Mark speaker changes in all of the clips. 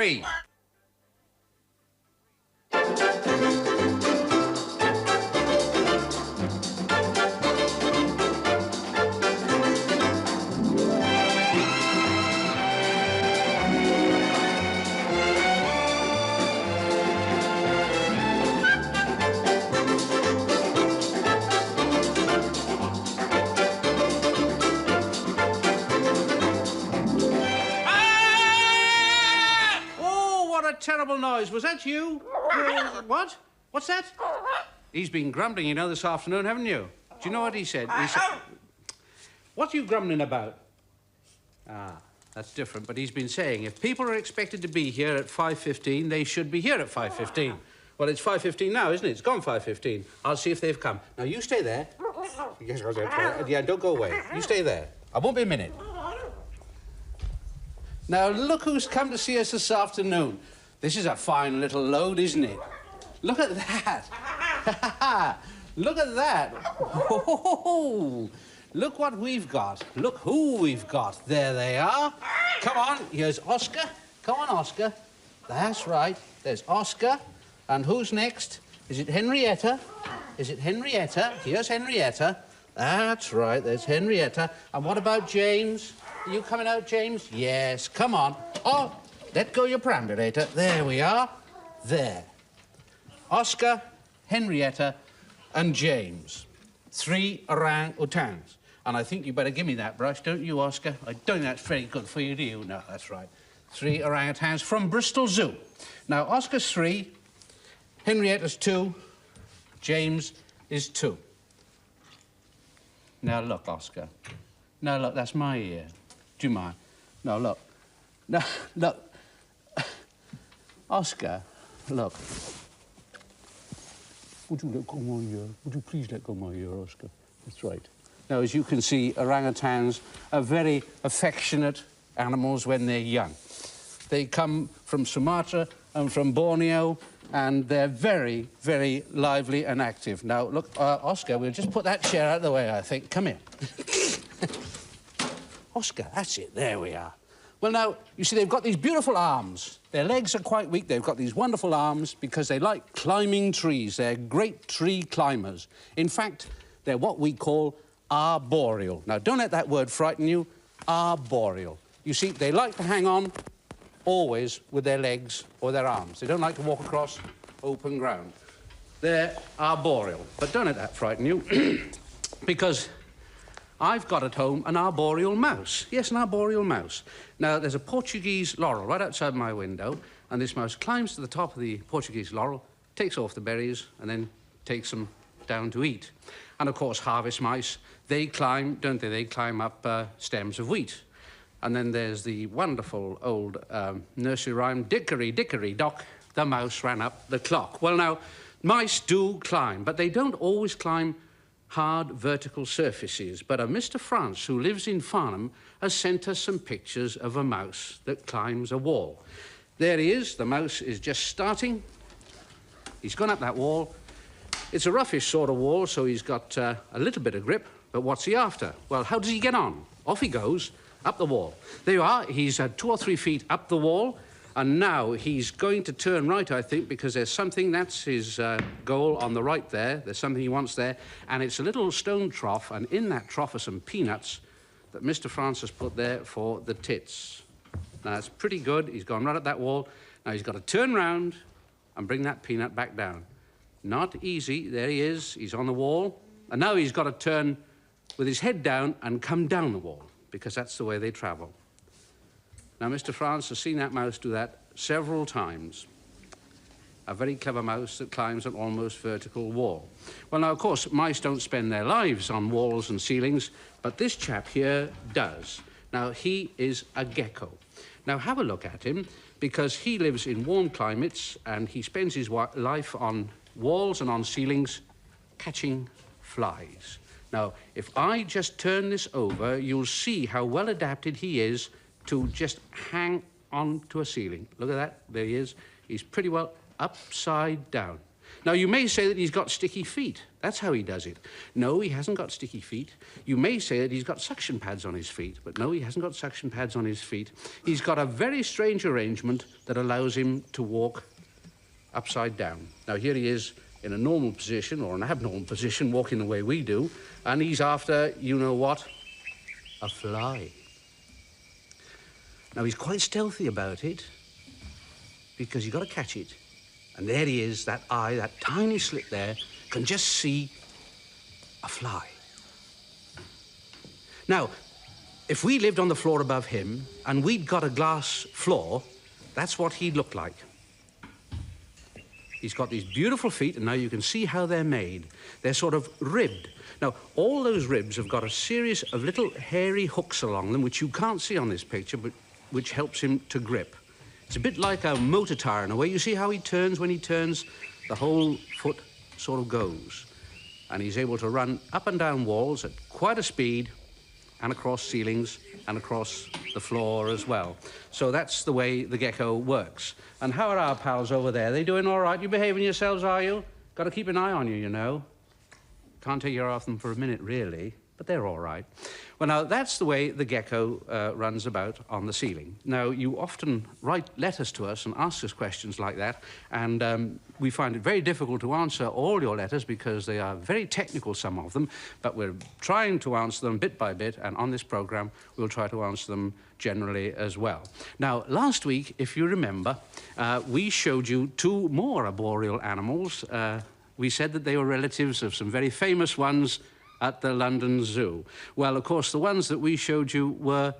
Speaker 1: Three. Terrible noise. Was that you? What? What's that? He's been grumbling, you know, this afternoon, haven't you? Do you know what he said? He said, what are you grumbling about? Ah, that's different, but he's been saying if people are expected to be here at 5:15, they should be here at 5:15. Well, it's 5:15 now, isn't it? It's gone 5:15. I'll see if they've come. Now, you stay there. Yeah, don't go away. You stay there. I won't be a minute. Now, look who's come to see us this afternoon. This is a fine little load, isn't it? Look at that. Look at that. Oh, look what we've got. Look who we've got. There they are. Come on, here's Oscar. Come on, Oscar. That's right. There's Oscar. And who's next? Is it Henrietta? Is it Henrietta? Here's Henrietta. That's right, there's Henrietta. And what about James? Are you coming out, James? Yes, come on. Oh, let go your perambulator. There we are. There. Oscar, Henrietta, and James. 3 orang-utans. And I think you better give me that brush, don't you, Oscar? I don't think that's very good for you, do you? No, that's right. 3 orang-utans from Bristol Zoo. Now, Oscar's 3, Henrietta's 2, James is 2. Now, look, Oscar. Now, look, that's my ear. Do you mind? No, look. No, look. Oscar, look. Would you let go my ear? Would you please let go my ear, Oscar? That's right. Now, as you can see, orangutans are very affectionate animals when they're young. They come from Sumatra and from Borneo, and they're very, very lively and active. Now, look, Oscar, we'll just put that chair out of the way, I think. Come here. Oscar, that's it. There we are. Well, now, you see, they've got these beautiful arms. Their legs are quite weak. They've got these wonderful arms because they like climbing trees. They're great tree climbers. In fact, they're what we call arboreal. Now, don't let that word frighten you. Arboreal. You see, they like to hang on always with their legs or their arms. They don't like to walk across open ground. They're arboreal. But don't let that frighten you because I've got at home an arboreal mouse. Yes, an arboreal mouse. Now, there's a Portuguese laurel right outside my window, and this mouse climbs to the top of the Portuguese laurel, takes off the berries, and then takes them down to eat. And, of course, harvest mice, they climb, don't they? They climb up stems of wheat. And then there's the wonderful old nursery rhyme, Dickory, dickory, dock, the mouse ran up the clock. Well, now, mice do climb, but they don't always climb hard vertical surfaces. But a Mr. France, who lives in Farnham, has sent us some pictures of a mouse that climbs a wall. There he is. The mouse is just starting. He's gone up that wall. It's a roughish sort of wall, so he's got a little bit of grip. But what's he after? Well, how does he get on? Off he goes, up the wall. There you are. He's 2 or 3 feet up the wall. And now he's going to turn right, I think, because there's something, that's his goal on the right there. There's something he wants there. And it's a little stone trough, and in that trough are some peanuts that Mr. France has put there for the tits. Now, it's pretty good. He's gone right at that wall. Now, he's got to turn round and bring that peanut back down. Not easy. There he is. He's on the wall. And now he's got to turn with his head down and come down the wall, because that's the way they travel. Now, Mr. France has seen that mouse do that several times. A very clever mouse that climbs an almost vertical wall. Well, now, of course, mice don't spend their lives on walls and ceilings, but this chap here does. Now, he is a gecko. Now, have a look at him, because he lives in warm climates and he spends his life on walls and on ceilings catching flies. Now, if I just turn this over, you'll see how well adapted he is to just hang on to a ceiling. Look at that. There he is. He's pretty well upside down. Now, you may say that he's got sticky feet. That's how he does it. No, he hasn't got sticky feet. You may say that he's got suction pads on his feet, but no, he hasn't got suction pads on his feet. He's got a very strange arrangement that allows him to walk upside down. Now, here he is in a normal position, or an abnormal position, walking the way we do, and he's after, you know what? A fly. Now, he's quite stealthy about it, because you've got to catch it. And there he is, that eye, that tiny slit there, can just see a fly. Now, if we lived on the floor above him and we'd got a glass floor, that's what he'd look like. He's got these beautiful feet, and now you can see how they're made. They're sort of ribbed. Now, all those ribs have got a series of little hairy hooks along them, which you can't see on this picture, but which helps him to grip. It's a bit like a motor tyre in a way. You see how he turns? When he turns, the whole foot sort of goes. And he's able to run up and down walls at quite a speed, and across ceilings, and across the floor as well. So that's the way the gecko works. And how are our pals over there? They doing all right? You behaving yourselves, are you? Got to keep an eye on you, you know. Can't take your eye off them for a minute, really, but they're all right. Well, now, that's the way the gecko runs about on the ceiling. Now, you often write letters to us and ask us questions like that, and we find it very difficult to answer all your letters because they are very technical, some of them, but we're trying to answer them bit by bit, and on this programme, we'll try to answer them generally as well. Now, last week, if you remember, we showed you two more arboreal animals. We said that they were relatives of some very famous ones at the London Zoo. Well, of course, the ones that we showed you were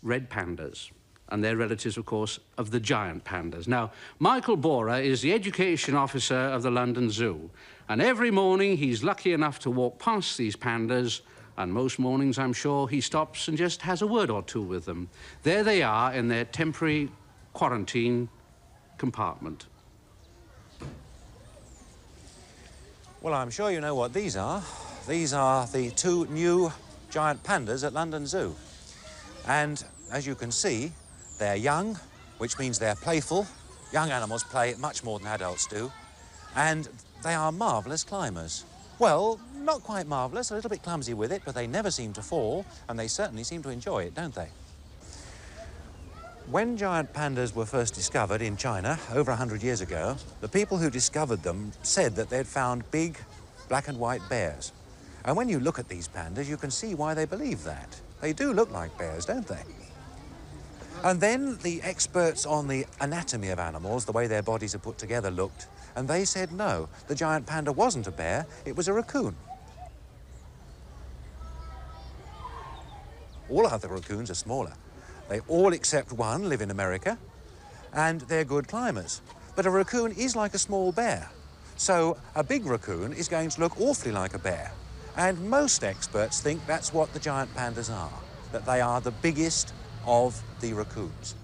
Speaker 1: red pandas, and they're relatives, of course, of the giant pandas. Now, Michael Borer is the education officer of the London Zoo, and every morning he's lucky enough to walk past these pandas, and most mornings, I'm sure, he stops and just has a word or two with them. There they are in their temporary quarantine compartment.
Speaker 2: Well, I'm sure you know what these are. These are the two new giant pandas at London Zoo. And as you can see, they're young, which means they're playful. Young animals play much more than adults do. And they are marvellous climbers. Well, not quite marvellous, a little bit clumsy with it, but they never seem to fall, and they certainly seem to enjoy it, don't they? When giant pandas were first discovered in China, over 100 years ago, the people who discovered them said that they'd found big black and white bears. And when you look at these pandas, you can see why they believe that. They do look like bears, don't they? And then the experts on the anatomy of animals, the way their bodies are put together, looked, and they said no, the giant panda wasn't a bear, it was a raccoon. All other raccoons are smaller. They all except one live in America, and they're good climbers. But a raccoon is like a small bear. So a big raccoon is going to look awfully like a bear. And most experts think that's what the giant pandas are, that they are the biggest of the raccoons.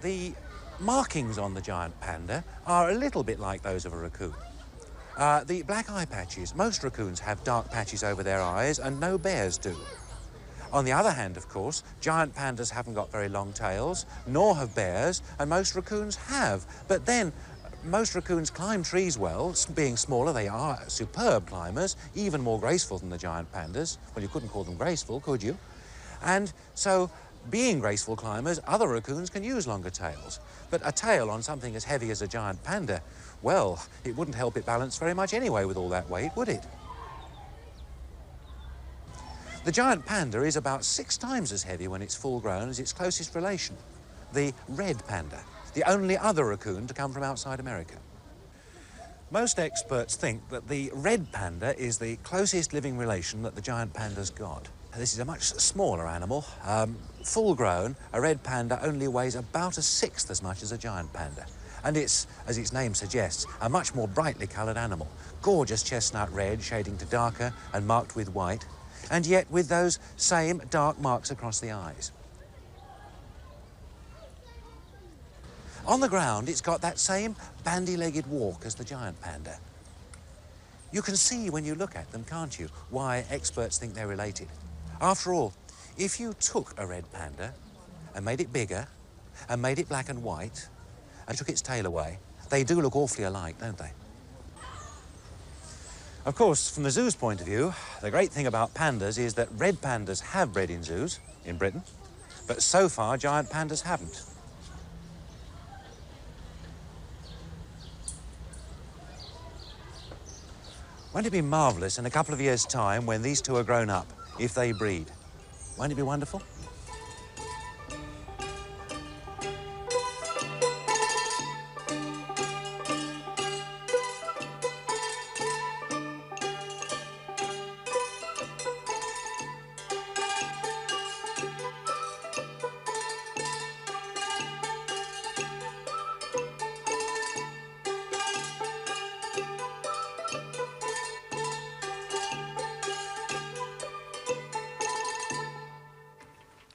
Speaker 2: The markings on the giant panda are a little bit like those of a raccoon. The black eye patches, most raccoons have dark patches over their eyes, and no bears do. On the other hand, of course, giant pandas haven't got very long tails, nor have bears, and most raccoons have. But then, most raccoons climb trees well. Being smaller, they are superb climbers, even more graceful than the giant pandas. Well, you couldn't call them graceful, could you? And so, being graceful climbers, other raccoons can use longer tails. But a tail on something as heavy as a giant panda, well, it wouldn't help it balance very much anyway with all that weight, would it? The giant panda is about 6 times as heavy when it's full grown as its closest relation, the red panda, the only other raccoon to come from outside America. Most experts think that the red panda is the closest living relation that the giant panda's got. This is a much smaller animal. Full grown, a red panda only weighs about 1/6 as much as a giant panda. And it's, as its name suggests, a much more brightly coloured animal. Gorgeous chestnut red, shading to darker and marked with white, and yet with those same dark marks across the eyes. On the ground, it's got that same bandy-legged walk as the giant panda. You can see when you look at them, can't you, why experts think they're related. After all, if you took a red panda and made it bigger and made it black and white and took its tail away, they do look awfully alike, don't they? Of course, from the zoo's point of view, the great thing about pandas is that red pandas have bred in zoos in Britain, but so far giant pandas haven't. Won't it be marvellous in a couple of years' time when these two are grown up, if they breed? Won't it be wonderful?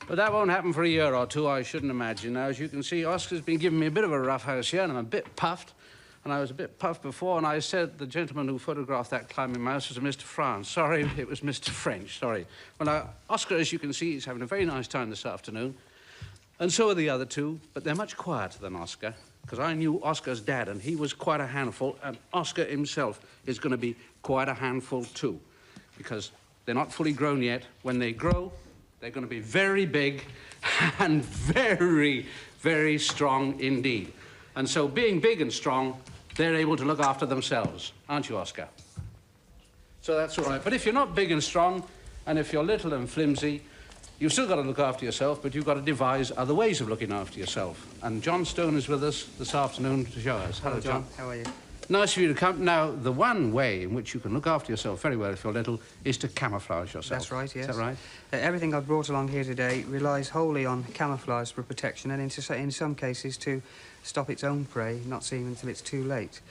Speaker 1: But that won't happen for a year or two, I shouldn't imagine. Now, as you can see, Oscar's been giving me a bit of a rough house here, and I'm a bit puffed. And I was a bit puffed before, and I said the gentleman who photographed that climbing mouse was a Mr. France. Sorry, it was Mr. French, sorry. Well, now, Oscar, as you can see, is having a very nice time this afternoon. And so are the other two, but they're much quieter than Oscar, because I knew Oscar's dad, and he was quite a handful, and Oscar himself is going to be quite a handful too, because they're not fully grown yet. When they grow, they're going to be very big and very, very strong indeed. And so, being big and strong, they're able to look after themselves, aren't you, Oscar? So that's all right. But if you're not big and strong, and if you're little and flimsy, you've still got to look after yourself, but you've got to devise other ways of looking after yourself. And John Stone is with us this afternoon to show us.
Speaker 3: Hello, John. How are you?
Speaker 1: Nice of you to come. Now, the one way in which you can look after yourself very well if you're little is to camouflage yourself.
Speaker 3: That's right, yes.
Speaker 1: Is that right?
Speaker 3: Everything I've brought along here today relies wholly on camouflage for protection and in some cases to stop its own prey, not seeing until it's too late.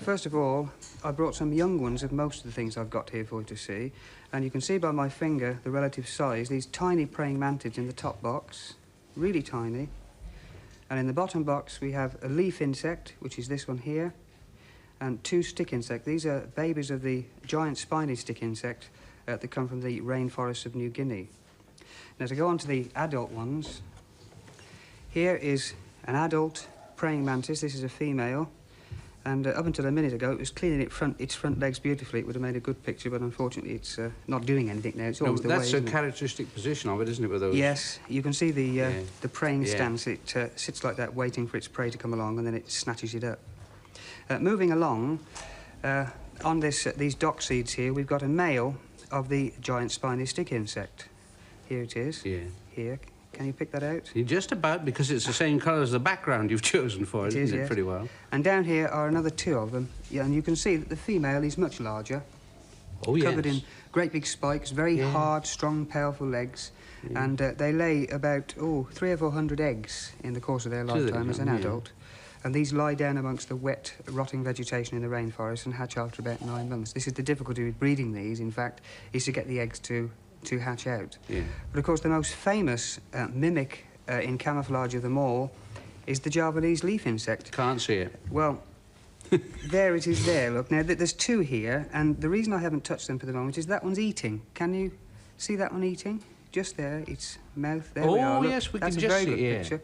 Speaker 3: First of all, I brought some young ones of most of the things I've got here for you to see. And you can see by my finger the relative size. These tiny praying mantids in the top box, really tiny. And in the bottom box we have a leaf insect, which is this one here, and two stick insects. These are babies of the giant spiny stick insect that come from the rainforests of New Guinea. Now, to go on to the adult ones, here is an adult praying mantis. This is a female, and up until a minute ago it was cleaning its front legs beautifully. It would have made a good picture, but unfortunately it's not doing anything now. It's always the way,
Speaker 1: that's a characteristic position of it, isn't it, with those?
Speaker 3: Yes, you can see the praying stance. It sits like that, waiting for its prey to come along, and then it snatches it up. Moving along, on these dock seeds here, we've got a male of the giant spiny stick insect. Here it is. Yeah. Here. Can you pick that out?
Speaker 1: Just about, because it's the same colour as the background you've chosen for it, isn't it? Yes. Pretty well.
Speaker 3: And down here are another two of them. Yeah, and you can see that the female is much larger.
Speaker 1: Oh, yes.
Speaker 3: Covered in great big spikes, very hard, strong, powerful legs. Yeah. And they lay about, 300 or 400 eggs in the course of their lifetime as an adult. And these lie down amongst the wet, rotting vegetation in the rainforest and hatch after about 9 months. This is the difficulty with breeding these, in fact, is to get the eggs to hatch out. Yeah. But, of course, the most famous mimic in camouflage of them all is the Javanese leaf insect.
Speaker 1: Can't see it.
Speaker 3: Well, there it is there, look. Now, there's two here, and the reason I haven't touched them for the moment is that one's eating. Can you see that one eating? Just there, its mouth. There we are.
Speaker 1: Oh, yes, we can just see it.
Speaker 3: That's a very good picture.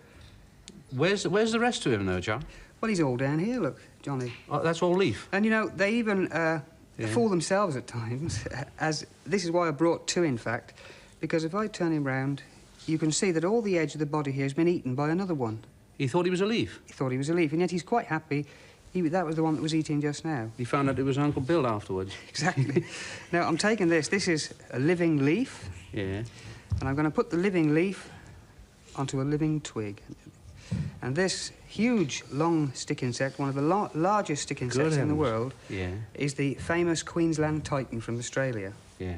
Speaker 1: Where's the rest of him, though, John?
Speaker 3: Well, he's all down here, look, Johnny.
Speaker 1: Oh, that's all leaf?
Speaker 3: And, you know, they even fool themselves at times, as this is why I brought two, in fact, because if I turn him round, you can see that all the edge of the body here has been eaten by another one.
Speaker 1: He thought he was a leaf?
Speaker 3: He thought he was a leaf, and yet he's quite happy. That was the one that was eating just now.
Speaker 1: He found out it was Uncle Bill afterwards.
Speaker 3: Exactly. Now, I'm taking this. This is a living leaf. Yeah. And I'm going to put the living leaf onto a living twig. And this huge, long stick insect, one of the largest stick insects in the world, is the famous Queensland Titan from Australia. Yeah.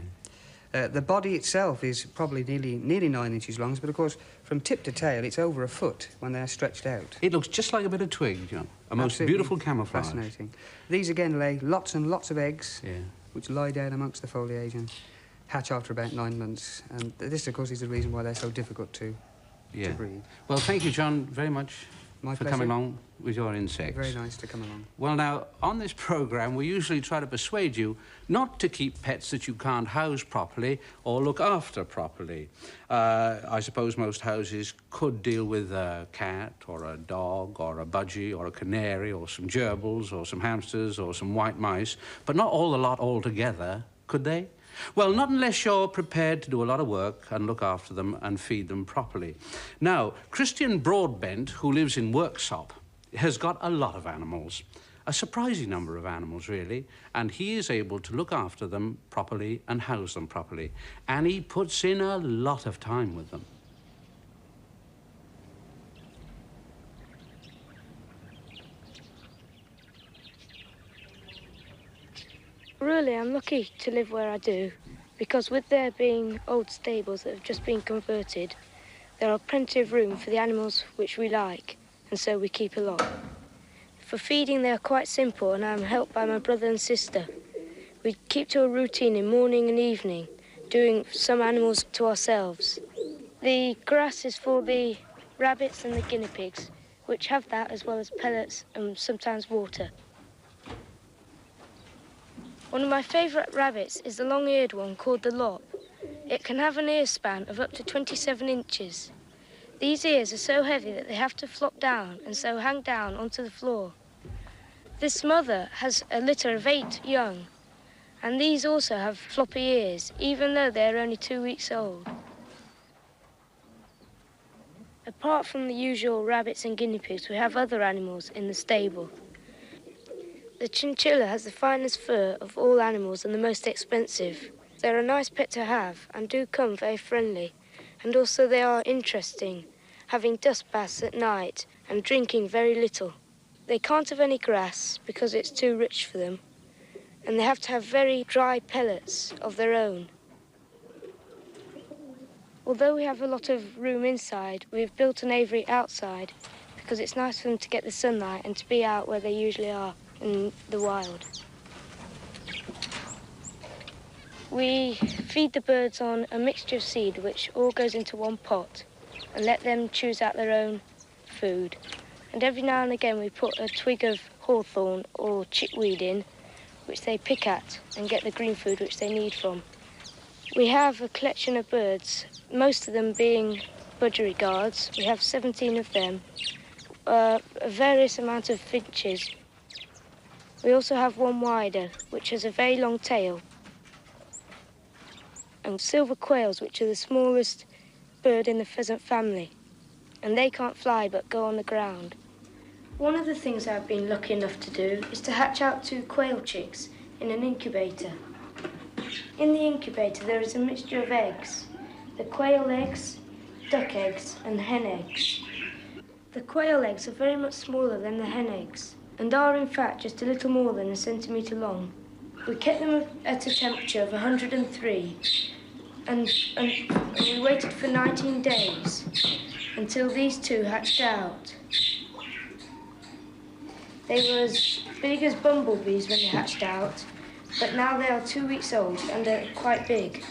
Speaker 3: The body itself is probably nearly 9 inches long, but of course, from tip to tail, it's over a foot when they're stretched out.
Speaker 1: It looks just like a bit of twig, John. A most beautiful camouflage.
Speaker 3: Fascinating. These, again, lay lots and lots of eggs, which lie down amongst the foliage and hatch after about 9 months. And this, of course, is the reason why they're so difficult to breed.
Speaker 1: Well, thank you, John, very much.
Speaker 3: My
Speaker 1: for
Speaker 3: pleasure.
Speaker 1: coming along with your insects.
Speaker 3: Very nice to come along.
Speaker 1: Well, now, on this programme, we usually try to persuade you not to keep pets that you can't house properly or look after properly. I suppose most houses could deal with a cat or a dog or a budgie or a canary or some gerbils or some hamsters or some white mice, but not all the lot all together, could they? Well, not unless you're prepared to do a lot of work and look after them and feed them properly. Now, Christian Broadbent, who lives in Worksop, has got a lot of animals, a surprising number of animals, really, and he is able to look after them properly and house them properly, and he puts in a lot of time with them.
Speaker 4: Really, I'm lucky to live where I do, because with there being old stables that have just been converted, there are plenty of room for the animals which we like, and so we keep a lot. For feeding, they are quite simple, and I'm helped by my brother and sister. We keep to a routine in morning and evening, doing some animals to ourselves. The grass is for the rabbits and the guinea pigs, which have that as well as pellets and sometimes water. One of my favourite rabbits is the long-eared one called the lop. It can have an ear span of up to 27 inches. These ears are so heavy that they have to flop down and so hang down onto the floor. This mother has a litter of 8 young, and these also have floppy ears, even though they're only 2 weeks old. Apart from the usual rabbits and guinea pigs, we have other animals in the stable. The chinchilla has the finest fur of all animals and the most expensive. They're a nice pet to have and do come very friendly. And also they are interesting, having dust baths at night and drinking very little. They can't have any grass because it's too rich for them. And they have to have very dry pellets of their own. Although we have a lot of room inside, we've built an aviary outside because it's nice for them to get the sunlight and to be out where they usually are in the wild. We feed the birds on a mixture of seed which all goes into one pot and let them choose out their own food. And every now and again we put a twig of hawthorn or chickweed in, which they pick at and get the green food which they need from. We have a collection of birds, most of them being budgerigars. We have 17 of them, a various amount of finches. We also have one wider, which has a very long tail, and silver quails, which are the smallest bird in the pheasant family, and they can't fly but go on the ground. One of the things I've been lucky enough to do is to hatch out 2 quail chicks in an incubator. In the incubator there is a mixture of eggs, the quail eggs, duck eggs and hen eggs. The quail eggs are very much smaller than the hen eggs, and are in fact just a little more than a centimetre long. We kept them at a temperature of 103 and we waited for 19 days until these 2 hatched out. They were as big as bumblebees when they hatched out, but now they are 2 weeks old and are quite big.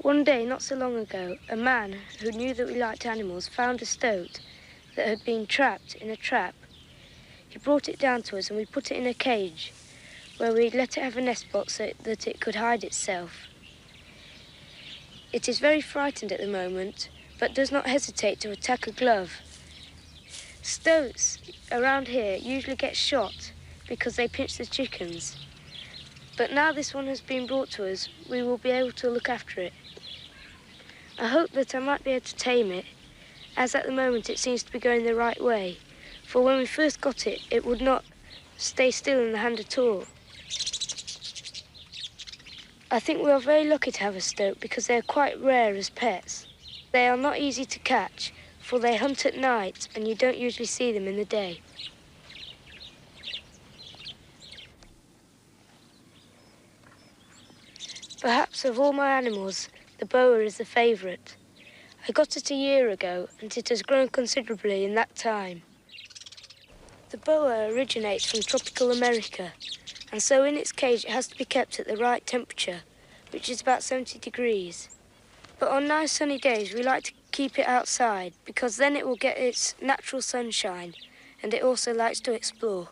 Speaker 4: One day, not so long ago, a man who knew that we liked animals found a stoat that had been trapped in a trap. He brought it down to us and we put it in a cage where we let it have a nest box so that it could hide itself. It is very frightened at the moment, but does not hesitate to attack a glove. Stoats around here usually get shot because they pinch the chickens. But now this one has been brought to us, we will be able to look after it. I hope that I might be able to tame it, as at the moment it seems to be going the right way. For when we first got it, it would not stay still in the hand at all. I think we are very lucky to have a stoat because they are quite rare as pets. They are not easy to catch, for they hunt at night and you don't usually see them in the day. Perhaps of all my animals, the boa is the favourite. I got it a year ago and it has grown considerably in that time. The boa originates from tropical America, and so in its cage it has to be kept at the right temperature, which is about 70 degrees. But on nice sunny days, we like to keep it outside because then it will get its natural sunshine, and it also likes to explore.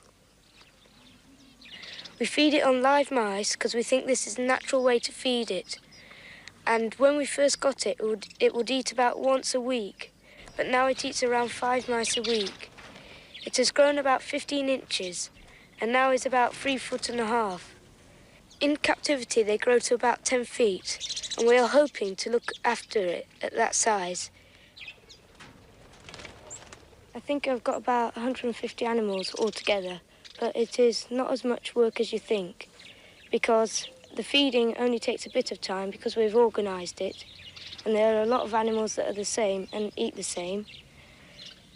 Speaker 4: We feed it on live mice because we think this is a natural way to feed it. And when we first got it, it would eat about once a week, but now it eats around 5 mice a week. It has grown about 15 inches, and now is about 3.5 foot. In captivity, they grow to about 10 feet, and we are hoping to look after it at that size. I think I've got about 150 animals altogether, but it is not as much work as you think, because the feeding only takes a bit of time because we've organised it, and there are a lot of animals that are the same and eat the same.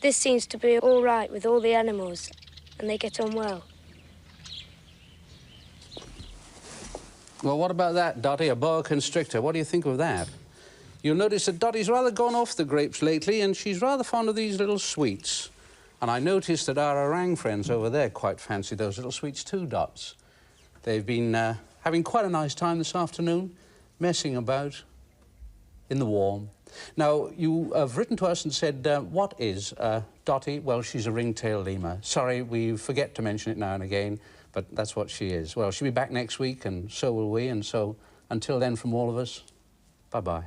Speaker 4: This seems to be all right with all the animals, and they get on well.
Speaker 1: Well, what about that, Dotty, a boa constrictor? What do you think of that? You'll notice that Dotty's rather gone off the grapes lately, and she's rather fond of these little sweets. And I noticed that our orang friends over there quite fancy those little sweets too, Dots. They've been having quite a nice time this afternoon, messing about in the warm. Now, you have written to us and said, what is Dotty? Well, she's a ringtail lemur. Sorry, we forget to mention it now and again, but that's what she is. Well, she'll be back next week, and so will we, and so until then, from all of us, bye-bye.